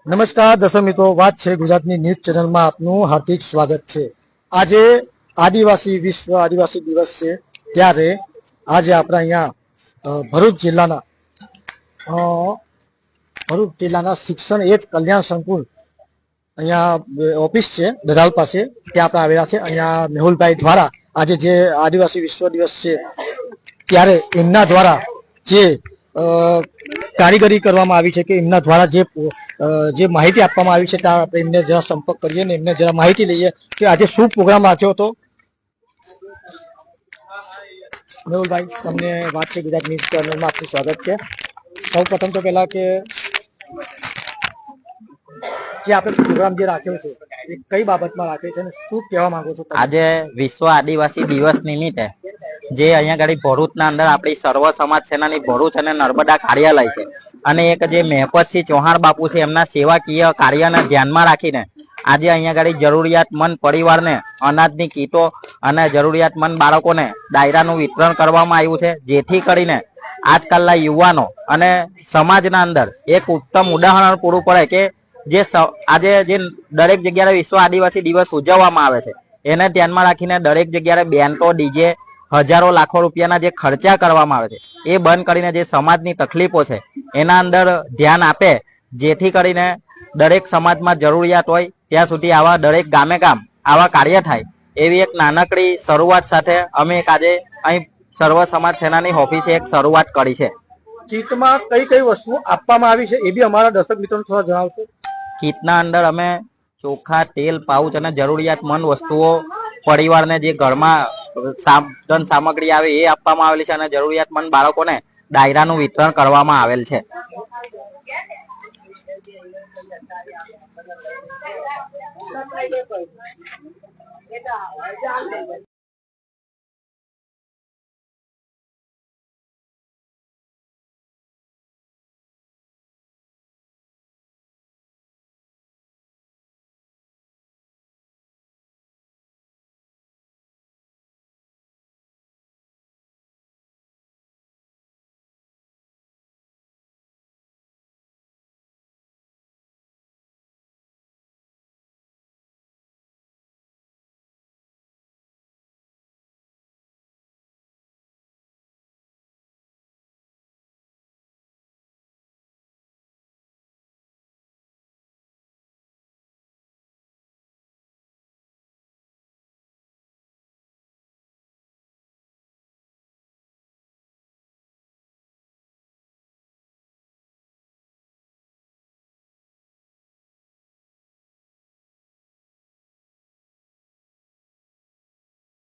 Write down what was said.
નમસ્કાર દર્શક મિત્રો, વાત છે ગુજરાતની ન્યૂઝ ચેનલમાં આપનું હાર્દિક સ્વાગત છે। આજે આદિવાસી વિશ્વ આદિવાસી દિવસ છે, ત્યારે આજે આપણે અહીંયા ભરૂચ જિલ્લાના શિક્ષણ એજ કલ્યાણ સંકુલ અહીંયા ઓફિસ છે દરાલ પાસે, ત્યાં આપણે આવેલા છે। અહીંયા મેહુલભાઈ દ્વારા આજે જે આદિવાસી વિશ્વ દિવસ છે ત્યારે એમના દ્વારા જે કારીગરી કરવામાં આવી છે કે એમના દ્વારા જે માહિતી આપવામાં આવી છે ત્યાં આપણે એમને જરા સંપર્ક કરીએ ને એમને જરા માહિતી લઈએ કે આજે શું પ્રોગ્રામ રાખ્યો હતો। મેહુલભાઈ, તમને વાત છે ગુજરાત ન્યૂઝ ચેનલમાં આપનું સ્વાગત છે। સૌ પ્રથમ તો પહેલા કે જે આપણે પ્રોગ્રામ જે રાખ્યો છે એ કઈ બાબતમાં રાખ્યો છે અને શું કહેવા માંગો છો? આજે વિશ્વ આદિવાસી દિવસ નિમિત્તે જે અહીંયા ગાડી ભરૂચના અંદર આપણી સર્વ સમાજ સેનાની ભરૂચ અને નર્મદા કાર્યાલય છે અને એક જે મહેપતસિંહ ચૌહાણ બાપુ છે એમના સેવાકીય કાર્યને ધ્યાનમાં રાખીને આજે અહીંયા ગાડી જરૂરિયાતમંદ પરિવારને અનાજની કીટો અને જરૂરિયાતમંદ બાળકોને ડાયરાનું વિતરણ કરવામાં આવ્યું છે, જેથી કરીને આજકાલના યુવાનો અને સમાજના અંદર એક ઉત્તમ ઉદાહરણ પૂરું પડે કે જે આજે જે દરેક જગ્યાએ વિશ્વ આદિવાસી દિવસ ઉજવવામાં આવે છે એને ધ્યાનમાં રાખીને દરેક જગ્યાએ બેન્ટો ડીજે હજારો લાખો રૂપિયાના જે ખર્ચા કરવામાં આવે છે એ બંધ કરીને જે સમાજની તકલીફો છે એના અંદર ધ્યાન આપે, જેથી કરીને દરેક સમાજમાં જરૂરિયાત હોય ત્યાં સુધી આવા દરેક ગામે ગામ આવા કાર્ય થાય, એવી એક નાનકડી શરૂઆત સાથે અમે એક આજે અહીં સર્વ સમાજ સેનાની ઓફિસે એક શરૂઆત કરી છે। કીટમાં કઈ કઈ વસ્તુઓ આપવામાં આવી છે એ બી અમારા દર્શક મિત્રોને થોડા જણાવશો? કીટના અંદર અમે ચોખા, તેલ, પાઉચ અને જરૂરિયાતમંદ વસ્તુઓ પરિવારને જે ઘરમાં સાધન સામગ્રી આવે એ આપવામાં આવેલી છે અને જરૂરિયાતમંદ બાળકોને ડાયરાનું વિતરણ કરવામાં આવેલ છે।